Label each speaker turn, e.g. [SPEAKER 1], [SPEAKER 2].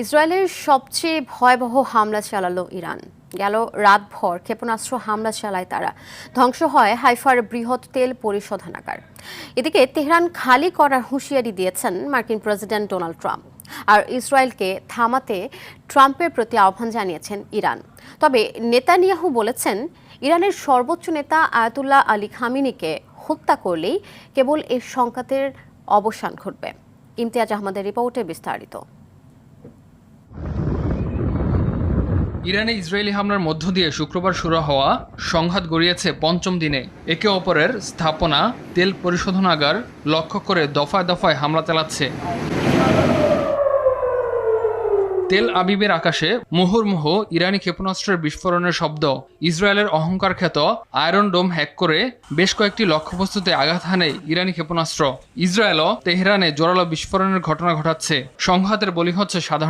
[SPEAKER 1] ইসরায়েলের সবচেয়ে ভয়াবহ হামলা চালালো ইরান। গেল রাতভর ক্ষেপণাস্ত্র হামলা চালায় তারা। ধ্বংস হয় হাইফার বৃহৎ তেল পরিশোধনাগার। এদিকে তেহরান খালি করার হুঁশিয়ারি দিয়েছেন মার্কিন প্রেসিডেন্ট ডোনাল্ড ট্রাম্প। আর ইসরায়েলকে থামাতে ট্রাম্পের প্রতি আহ্বান জানিয়েছেন ইরান। তবে নেতানিয়াহু বলেছেন, ইরানের সর্বোচ্চ নেতা আয়াতুল্লাহ আলী খামেনিকে হত্যা করলেই কেবল এই সংঘাতের অবসান ঘটবে। ইমতিয়াজ আহমদের রিপোর্টে বিস্তারিত।
[SPEAKER 2] ইরানে ইসরায়েলি হামলার মধ্য দিয়ে শুক্রবার শুরু হওয়া সংঘাত গড়িয়েছে পঞ্চম দিনে। একে অপরের স্থাপনা, তেল পরিশোধনাগার লক্ষ্য করে দফায় দফায় হামলা চালাচ্ছে। তেল আবিবের আকাশে মুহুর্মুহু ইরানি ক্ষেপণাস্ত্রের বিস্ফোরণের শব্দ। ইসরায়েলের অহংকার খ্যাত আয়রন ডোম হ্যাক করে বেশ কয়েকটি লক্ষ্যবস্তুতে আঘাত হানে ইরানি ক্ষেপণাস্ত্র। ইসরায়েলও তেহরানে জোরালো বিস্ফোরণের ঘটনা ঘটাচ্ছে। সংঘাতের বলি হচ্ছে সাধারণ